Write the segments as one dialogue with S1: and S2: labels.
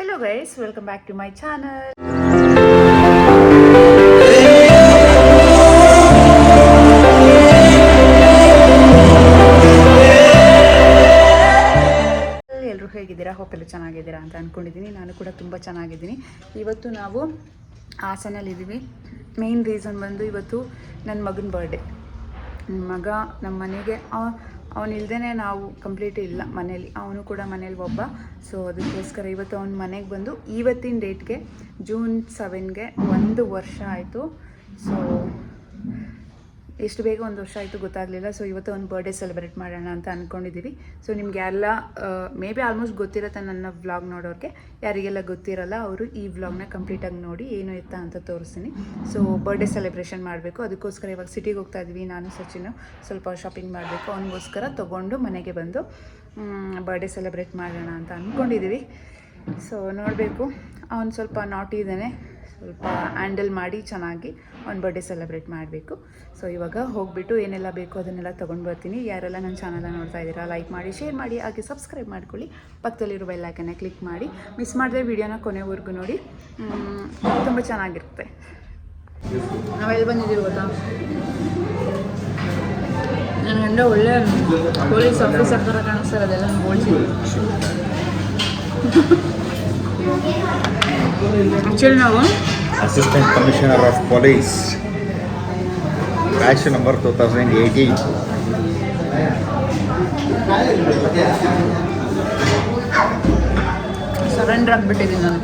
S1: Hello guys, welcome back to my channel. ಎಲ್ಲರೂ ಹೇಗಿದ್ದೀರಾ? Hope ಎಲ್ಲ ಚೆನ್ನಾಗಿದ್ದೀರಾ ಅಂತ ಅಂದ್ಕೊಂಡಿದ್ದೀನಿ. ನಾನು ಕೂಡ ತುಂಬ ಚೆನ್ನಾಗಿದ್ದೀನಿ. ಇವತ್ತು ನಾವು ಹಾಸನಲ್ಲಿದ್ದೀವಿ. ಮೇನ್ ರೀಸನ್ ಬಂದು ಇವತ್ತು ನನ್ನ ಮಗನ ಬರ್ಡೇ. ಮಗ ನಮ್ಮ ಮನೆಗೆ ಅವನಿಲ್ದೇ ನಾವು ಕಂಪ್ಲೀಟ್ ಇಲ್ಲ ಮನೇಲಿ, ಅವನು ಕೂಡ ಮನೇಲಿ ಒಬ್ಬ. ಸೊ ಅದಕ್ಕೋಸ್ಕರ ಇವತ್ತು ಅವನ ಮನೆಗೆ ಬಂದು ಇವತ್ತಿನ ಡೇಟ್ಗೆ ಜೂನ್ 7ಗೆ 1 ವರ್ಷ ಆಯಿತು. ಸೊ ಎಷ್ಟು ಬೇಗ 1 ವರ್ಷ ಆಯಿತು ಗೊತ್ತಾಗಲಿಲ್ಲ. ಸೊ ಇವತ್ತು ಒಂದು ಬರ್ಡೇ ಸೆಲೆಬ್ರೇಟ್ ಮಾಡೋಣ ಅಂತ ಅಂದ್ಕೊಂಡಿದ್ದೀವಿ. ಸೊ ನಿಮಗೆ ಎಲ್ಲ ಮೇ ಬಿ ಆಲ್ಮೋಸ್ಟ್ ಗೊತ್ತಿರುತ್ತೆ ನನ್ನ ವ್ಲಾಗ್ ನೋಡೋರಿಗೆ. ಯಾರಿಗೆಲ್ಲ ಗೊತ್ತಿರಲ್ಲ ಅವರು ಈ ವ್ಲಾಗ್ನ ಕಂಪ್ಲೀಟಾಗಿ ನೋಡಿ ಏನು ಎತ್ತ ಅಂತ ತೋರಿಸ್ತೀನಿ. ಸೊ ಬರ್ಡೇ ಸೆಲೆಬ್ರೇಷನ್ ಮಾಡಬೇಕು, ಅದಕ್ಕೋಸ್ಕರ ಇವಾಗ ಸಿಟಿಗೆ ಹೋಗ್ತಾ ಇದ್ವಿ. ನಾನು ಸಚಿನ್ ಸ್ವಲ್ಪ ಶಾಪಿಂಗ್ ಮಾಡಬೇಕು, ಅವನಿಗೋಸ್ಕರ ತೊಗೊಂಡು ಮನೆಗೆ ಬಂದು ಬರ್ಡೇ ಸೆಲೆಬ್ರೇಟ್ ಮಾಡೋಣ ಅಂತ ಅಂದ್ಕೊಂಡಿದ್ದೀವಿ. ಸೊ ನೋಡಬೇಕು, ಅವನು ಸ್ವಲ್ಪ ನಾಟಿ ಇದ್ದಾನೆ, ಸ್ವಲ್ಪ ಹ್ಯಾಂಡಲ್ ಮಾಡಿ ಚೆನ್ನಾಗಿ ಅವ್ನ ಬರ್ಡೇ ಸೆಲೆಬ್ರೇಟ್ ಮಾಡಬೇಕು. ಸೊ ಇವಾಗ ಹೋಗಿಬಿಟ್ಟು ಏನೆಲ್ಲ ಬೇಕು ಅದನ್ನೆಲ್ಲ ತೊಗೊಂಡು ಬರ್ತೀನಿ. ಯಾರೆಲ್ಲ ನನ್ನ ಚಾನಲ್ನ ನೋಡ್ತಾ ಇದ್ದೀರಾ ಲೈಕ್ ಮಾಡಿ, ಶೇರ್ ಮಾಡಿ, ಹಾಗೆ ಸಬ್ಸ್ಕ್ರೈಬ್ ಮಾಡ್ಕೊಳ್ಳಿ. ಪಕ್ಕದಲ್ಲಿರೋ ಬೆಲ್ ಐಕನ್ನ ಕ್ಲಿಕ್ ಮಾಡಿ. ಮಿಸ್ ಮಾಡಿದ್ರೆ ವಿಡಿಯೋನ ಕೊನೆವರೆಗೂ ನೋಡಿ, ತುಂಬ ಚೆನ್ನಾಗಿರುತ್ತೆ. ನಾವೆಲ್ಲಿ ಬಂದಿದ್ದೀವಿ ಗೊತ್ತಾ? ನನ್ನ ಗಂಡ ಒಳ್ಳೆ ಪೊಲೀಸ್ ಆಫೀಸರ್ ಥರ ಕಾಣಿಸ್ತಾರೆ, ಅದೆಲ್ಲ ಹೋಲ್ಸಿ. ಆ್ಯಕ್ಚುಲಿ ನಾವು
S2: Assistant Commissioner of Police, batch number 2018.
S1: Surrender ಆಗಿಬಿಟ್ಟಿದ್ದೀನಿ ನಾನು.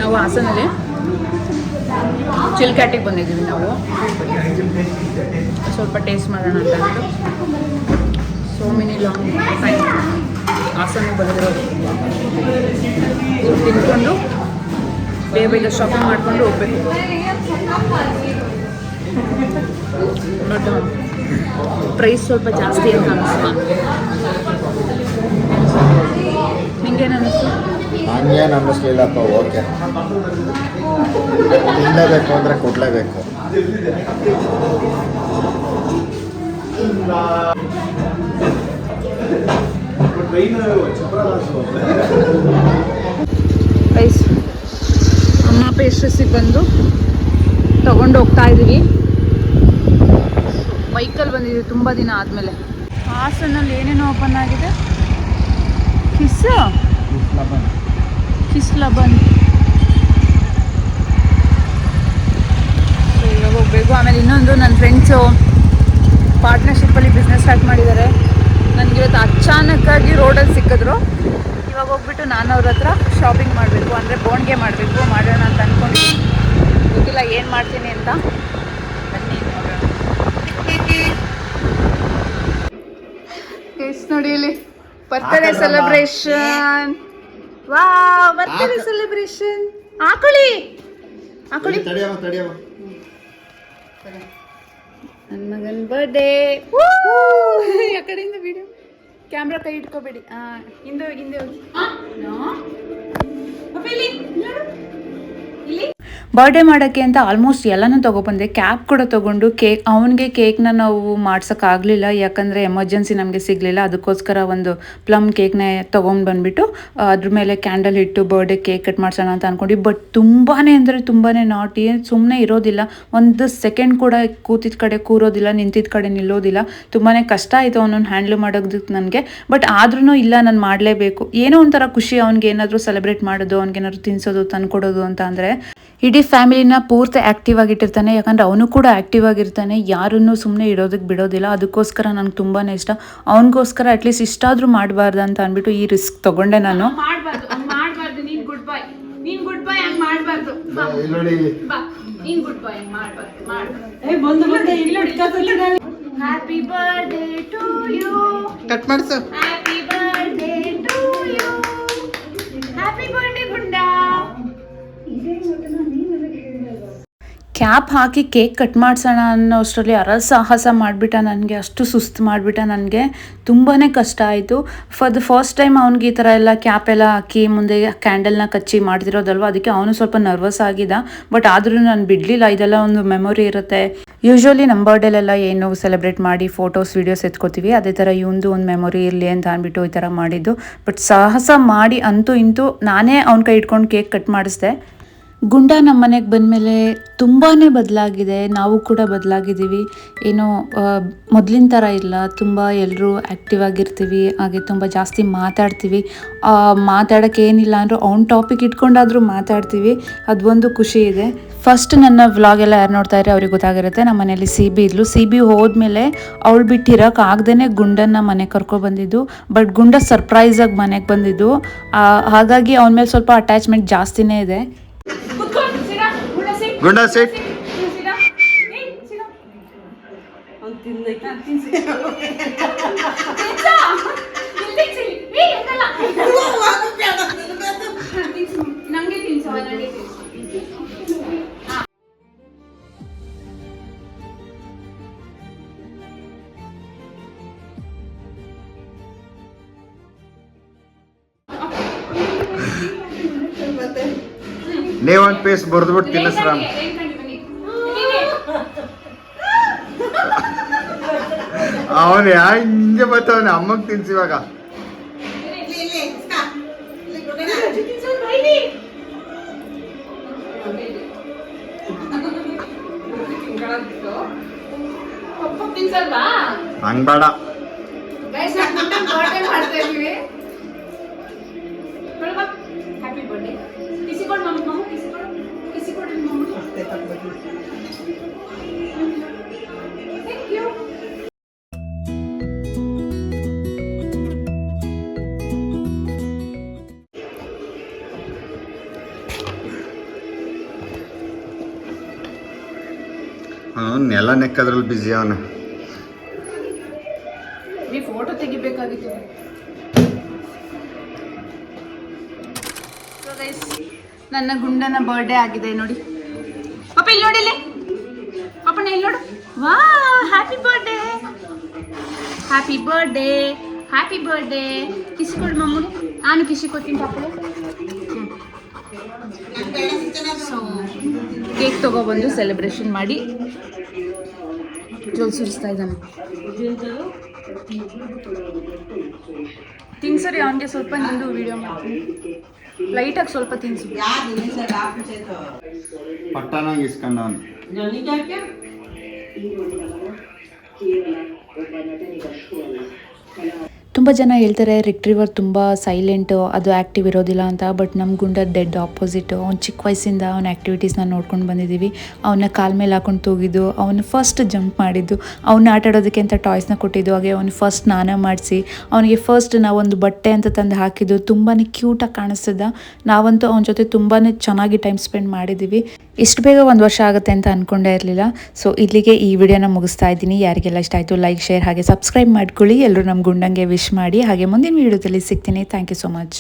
S1: ನಾವು ಹಾಸನಲ್ಲಿ ಚಿಲ್ಕ್ಯಾಟಿಗೆ ಬಂದಿದ್ದೀವಿ. ನಾವು ಸ್ವಲ್ಪ ಟೇಸ್ಟ್ ಮಾಡೋಣ ಅಂತ ಅಂದ್ಬಿಟ್ಟು ಸೋ ಮೆನಿ ಲಾಂಗ್ ಟೈಮ್ ಹಾಸನಿಗೆ ಬಂದಿರೋದು. ತಿನ್ಕೊಂಡು ಬೇಗ ಶಾಪಿಂಗ್ ಮಾಡಿಕೊಂಡು ಹೋಗ್ಬೇಕು. ಬಟ್ ಪ್ರೈಸ್ ಸ್ವಲ್ಪ ಜಾಸ್ತಿ ಅಂತ ಅನ್ನಿಸ್ತು. ನಿಂಗೇನು ಅನ್ನಿಸ್ತು?
S2: ಹಂಗೇನು ಅನ್ನಿಸ್ಲಿಲ್ಲಪ್ಪ. ಓಕೆ, ತಿನ್ನಲೇಬೇಕು ಅಂದರೆ ಕೊಡಲೇಬೇಕು.
S1: ರೈಸ್ ಅಮ್ಮ ಪೇಸ್ಟ್ರೀಸಿಗೆ ಬಂದು ತಗೊಂಡು ಹೋಗ್ತಾ ಇದ್ದೀವಿ. ಬೈಕಲ್ಲಿ ಬಂದಿದ್ದೀವಿ ತುಂಬ ದಿನ ಆದಮೇಲೆ. ಹಾಸನಲ್ಲಿ ಏನೇನೋ ಓಪನ್ ಆಗಿದೆ. ಕಿಸ್ ಲಬನ್ ಇವಾಗ ಹೋಗ್ಬೇಕು. ಆಮೇಲೆ ಇನ್ನೊಂದು ನನ್ನ ಫ್ರೆಂಡ್ಸು ಪಾರ್ಟ್ನರ್ಶಿಪ್ಪಲ್ಲಿ ಬಿಸ್ನೆಸ್ ಸ್ಟಾರ್ಟ್ ಮಾಡಿದ್ದಾರೆ. ನನಗಿವತ್ತು ಅಚಾನಕ್ಕಾಗಿ ರೋಡಲ್ಲಿ ಸಿಕ್ಕಿದ್ರು. ಇವಾಗ ಹೋಗ್ಬಿಟ್ಟು ನಾನು ಅವ್ರ ಹತ್ರ ಶಾಪಿಂಗ್ ಮಾಡಬೇಕು, ಅಂದರೆ ಬೋಣಿಗೆ ಮಾಡೋಣ ಅಂತ ಅಂದ್ಕೊಂಡಿದ್ದೀನಿ. ಗೊತ್ತಿಲ್ಲ ಏನು ಮಾಡ್ತೀನಿ ಅಂತ. ಬನ್ನಿ ನೋಡೋಣ. ಎಷ್ಟು ನೋಡಿ ಇಲ್ಲಿ birthday celebration. Wow, birthday celebration. ಹಾಕೊಳ್ಳಿ ನನ್ನ ಮಗನ ಬರ್ಡೇ. ಆ ಕಡೆಯಿಂದ ವಿಡಿಯೋ ಕ್ಯಾಮ್ರಾ ಕೈ ಇಟ್ಕೋಬೇಡಿ. ಹಿಂದೆ ಹೋಗಿ. ಬರ್ಡೇ ಮಾಡೋಕ್ಕೆ ಅಂತ ಆಲ್ಮೋಸ್ಟ್ ಎಲ್ಲನೂ ತೊಗೊಬಂದೆ. ಕ್ಯಾಪ್ ಕೂಡ ತೊಗೊಂಡು ಅವನಿಗೆ ಕೇಕ್ನ ನಾವು ಮಾಡ್ಸೋಕ್ಕಾಗಲಿಲ್ಲ, ಯಾಕಂದರೆ ಎಮರ್ಜೆನ್ಸಿ ನಮಗೆ ಸಿಗಲಿಲ್ಲ. ಅದಕ್ಕೋಸ್ಕರ ಒಂದು ಪ್ಲಮ್ ಕೇಕ್ನ ತೊಗೊಂಡು ಬಂದುಬಿಟ್ಟು ಅದ್ರ ಮೇಲೆ ಕ್ಯಾಂಡಲ್ ಇಟ್ಟು ಬರ್ಡೇ ಕೇಕ್ ಕಟ್ ಮಾಡ್ಸೋಣ ಅಂತ ಅಂದ್ಕೊಂಡು. ಬಟ್ ತುಂಬಾ ಅಂದರೆ ತುಂಬಾ ನಾಟಿ, ಸುಮ್ಮನೆ ಇರೋದಿಲ್ಲ. ಒಂದು ಸೆಕೆಂಡ್ ಕೂಡ ಕೂತಿದ್ದ ಕಡೆ ಕೂರೋದಿಲ್ಲ, ನಿಂತಿದ್ದ ಕಡೆ ನಿಲ್ಲೋದಿಲ್ಲ. ತುಂಬಾ ಕಷ್ಟ ಆಯಿತು ಅವನನ್ನು ಹ್ಯಾಂಡ್ಲ್ ಮಾಡೋದಕ್ಕೆ ನನಗೆ. ಬಟ್ ಆದ್ರೂ ಇಲ್ಲ, ನಾನು ಮಾಡಲೇಬೇಕು. ಏನೋ ಒಂಥರ ಖುಷಿ ಅವ್ನಿಗೆ ಏನಾದರೂ ಸೆಲೆಬ್ರೇಟ್ ಮಾಡೋದು, ಅವ್ನಿಗೇನಾದ್ರು ತಿನ್ನಿಸೋದು, ತಂದ್ಕೊಡೋದು ಅಂತ ಅಂದರೆ. ಇಡೀ ಫ್ಯಾಮಿಲಿನ ಪೂರ್ತಿ ಆ್ಯಕ್ಟಿವ್ ಆಗಿಟ್ಟಿರ್ತಾನೆ, ಯಾಕಂದರೆ ಅವನು ಕೂಡ ಆ್ಯಕ್ಟಿವ್ ಆಗಿರ್ತಾನೆ, ಯಾರನ್ನೂ ಸುಮ್ಮನೆ ಇಡೋದಕ್ಕೆ ಬಿಡೋದಿಲ್ಲ. ಅದಕ್ಕೋಸ್ಕರ ನನಗೆ ತುಂಬಾ ಇಷ್ಟ. ಅವನಿಗೋಸ್ಕರ ಅಟ್ಲೀಸ್ಟ್ ಇಷ್ಟಾದರೂ ಮಾಡಬಾರ್ದು ಅಂತ ಅಂದ್ಬಿಟ್ಟು ಈ ರಿಸ್ಕ್ ತೊಗೊಂಡೆ ನಾನು. Happy birthday to you. Cut ಮಾಡ್ಸು. Happy birthday to you. Happy birthday ಗುಂಡ. ಕ್ಯಾಪ್ ಹಾಕಿ ಕೇಕ್ ಕಟ್ ಮಾಡಿಸೋಣ ಅನ್ನೋ ಅಷ್ಟರಲ್ಲಿ ಸಾಹಸ ಮಾಡಿಬಿಟ್ಟ. ನನಗೆ ಅಷ್ಟು ಸುಸ್ತು ಮಾಡಿಬಿಟ್ಟ. ನನಗೆ ತುಂಬಾ ಕಷ್ಟ ಆಯಿತು. ಫಾರ್ ದ ಫಸ್ಟ್ ಟೈಮ್ ಅವ್ನಿಗೆ ಈ ಥರ ಎಲ್ಲ ಕ್ಯಾಪ್ ಎಲ್ಲ ಹಾಕಿ ಮುಂದೆ ಕ್ಯಾಂಡಲ್ನ ಕಚ್ಚಿ ಮಾಡ್ತಿರೋದಲ್ವ, ಅದಕ್ಕೆ ಅವನು ಸ್ವಲ್ಪ ನರ್ವಸ್ ಆಗಿದ್ದ. ಬಟ್ ಆದರೂ ನಾನು ಬಿಡಲಿಲ್ಲ, ಇದೆಲ್ಲ ಒಂದು ಮೆಮೊರಿ ಇರುತ್ತೆ. ಯೂಶ್ವಲಿ ನಮ್ಮ ಬರ್ಡೇಲೆಲ್ಲ ಏನು ಸೆಲೆಬ್ರೇಟ್ ಮಾಡಿ ಫೋಟೋಸ್ ವೀಡಿಯೋಸ್ ಎತ್ಕೋತೀವಿ, ಅದೇ ಥರ ಇವಂದು ಒಂದು ಮೆಮೊರಿ ಇರಲಿ ಅಂತ ಅಂದ್ಬಿಟ್ಟು ಈ ಥರ ಮಾಡಿದ್ದು. ಬಟ್ ಸಾಹಸ ಮಾಡಿ ಅಂತೂ ಇಂತೂ ನಾನೇ ಅವ್ನ ಕೈ ಇಟ್ಕೊಂಡು ಕೇಕ್ ಕಟ್ ಮಾಡಿಸ್ದೆ. ಗುಂಡ ನಮ್ಮ ಮನೆಗೆ ಬಂದಮೇಲೆ ತುಂಬಾ ಬದಲಾಗಿದೆ, ನಾವು ಕೂಡ ಬದಲಾಗಿದ್ದೀವಿ. ಏನೋ ಮೊದಲಿನ ಥರ ಇಲ್ಲ, ತುಂಬ ಎಲ್ಲರೂ ಆ್ಯಕ್ಟಿವ್ ಆಗಿರ್ತೀವಿ, ಹಾಗೆ ತುಂಬ ಜಾಸ್ತಿ ಮಾತಾಡ್ತೀವಿ. ಮಾತಾಡೋಕ್ಕೆ ಏನಿಲ್ಲ ಅಂದರೂ ಅವ್ನ ಟಾಪಿಕ್ ಇಟ್ಕೊಂಡಾದರೂ ಮಾತಾಡ್ತೀವಿ, ಅದೊಂದು ಖುಷಿ ಇದೆ. ಫಸ್ಟ್ ನನ್ನ ವ್ಲಾಗ್ ಎಲ್ಲ ಯಾರು ನೋಡ್ತಾ ಇದ್ರೆ ಅವ್ರಿಗೆ ಗೊತ್ತಾಗಿರುತ್ತೆ. ನಮ್ಮ ಮನೇಲಿ ಸಿ ಬಿ ಇದ್ಲು. ಸಿ ಬಿ ಹೋದ್ಮೇಲೆ ಅವಳು ಬಿಟ್ಟಿರೋಕೆ ಆಗದೇ ಗುಂಡನ್ನ ಮನೆಗೆ ಕರ್ಕೊಬಂದಿದ್ದು. ಬಟ್ ಗುಂಡ ಸರ್ಪ್ರೈಸಾಗಿ ಮನೆಗೆ ಬಂದಿದ್ದು, ಹಾಗಾಗಿ ಅವನ ಮೇಲೆ ಸ್ವಲ್ಪ ಅಟ್ಯಾಚ್ಮೆಂಟ್ ಜಾಸ್ತಿನೇ ಇದೆ.
S2: ಗುಂಡ ಸಿಟ್. ನೀವೊಂದು ಪೀಸ್ ಬರೆದ್ಬಿಟ್ಟು ತಿನ್ನಿಸ್ರಾಮ್. ಅವನು ಹಿಂಗೆ ಬರ್ತಾವನೆ, ಅಮ್ಮಗೆ ತಿನ್ಸಿವಾಗ. ಹಂಗ್ ಬೇಡ. ನೆಲ ನೆಕ್ಕದ್ರಲ್ಲಿ ಬಿಸಿ ಅವನು.
S1: ಫೋಟೋ ತೆಗಿಬೇಕಾಗಿತ್ತು. ನನ್ನ ಗುಂಡನ ಬರ್ಡೇ ಆಗಿದೆ ನೋಡಿ. ಪಾಪ ಇಲ್ಲಿ ನೋಡಿ, ಇಲ್ಲಿ ಪಾಪಣ್ಣ ಇಲ್ಲಿ ನೋಡು. ವಾ, happy birthday, happy birthday, happy birthday. ಕಿಸಿ ಕೊಡು ಮಮ್ಮಗೆ. ನಾನು ಕಿಸಿ ಕೊಡ್ತೀನಿ ಪಾಪಳೆ. ಸೊ ಕೇಕ್ ತೊಗೊಬಂದು ಸೆಲೆಬ್ರೇಷನ್ ಮಾಡಿ ಜೋಲ್ ಸುರಿಸ್ತಾ ಇದ್ದಾನೆ. ತಿನ್ಸರಿ ಅವನಿಗೆ ಸ್ವಲ್ಪ, ನಿಂದು ವಿಡಿಯೋ ಮಾಡ್ತೀನಿ. ಲೈಟಾಗಿ ಸ್ವಲ್ಪ ತಿನ್ಸು.
S2: ಪಟ್ಟಣಂಗೆ ಇಸ್ಕೊಂಡವನು.
S1: ತುಂಬ ಜನ ಹೇಳ್ತಾರೆ ರಿಟ್ರೀವರ್ ತುಂಬ ಸೈಲೆಂಟು, ಅದು ಆ್ಯಕ್ಟಿವ್ ಇರೋದಿಲ್ಲ ಅಂತ. ಬಟ್ ನಮ್ಮ ಗುಂಡ ಡೆಡ್ ಆಪೋಸಿಟು. ಅವ್ನು ಚಿಕ್ಕ ವಯಸ್ಸಿಂದ ಅವನ ಆ್ಯಕ್ಟಿವಿಟೀಸ್ನ ನೋಡ್ಕೊಂಡು ಬಂದಿದ್ದೀವಿ. ಅವನ್ನ ಕಾಲ ಮೇಲೆ ಹಾಕೊಂಡು ತೂಗಿದ್ದು, ಅವನು ಫಸ್ಟ್ ಜಂಪ್ ಮಾಡಿದ್ದು, ಅವನ್ನ ಆಟ ಆಡೋದಕ್ಕೆ ಅಂತ ಟಾಯ್ಸ್ನ ಕೊಟ್ಟಿದ್ದು, ಹಾಗೆ ಅವನು ಫಸ್ಟ್ ಸ್ನಾನ ಮಾಡಿಸಿ ಅವನಿಗೆ ಫಸ್ಟ್ ನಾವೊಂದು ಬಟ್ಟೆ ಅಂತ ತಂದು ಹಾಕಿದ್ದು. ತುಂಬಾ ಕ್ಯೂಟಾಗಿ ಕಾಣಿಸ್ತಿದ್ದ. ನಾವಂತೂ ಅವನ ಜೊತೆ ತುಂಬಾ ಚೆನ್ನಾಗಿ ಟೈಮ್ ಸ್ಪೆಂಡ್ ಮಾಡಿದ್ದೀವಿ. ಇಷ್ಟು ಬೇಗ 1 ವರ್ಷ ಆಗುತ್ತೆ ಅಂತ ಅಂದ್ಕೊಂಡೇ ಇರಲಿಲ್ಲ. ಸೊ ಇಲ್ಲಿಗೆ ಈ ವಿಡಿಯೋನ ಮುಗಿಸ್ತಾ ಇದ್ದೀನಿ. ಯಾರಿಗೆಲ್ಲ ಇಷ್ಟ ಆಯಿತು ಲೈಕ್, ಶೇರ್ ಹಾಗೆ ಸಬ್ಸ್ಕ್ರೈಬ್ ಮಾಡ್ಕೊಳ್ಳಿ. ಎಲ್ಲರೂ ನಮ್ಮ ಗುಂಡಂಗೆ ವಿಶ್ ಮಾಡಿ. ಹಾಗೆ ಮುಂದಿನ ವಿಡಿಯೋದಲ್ಲಿ ಸಿಗ್ತೀನಿ. Thank you so much.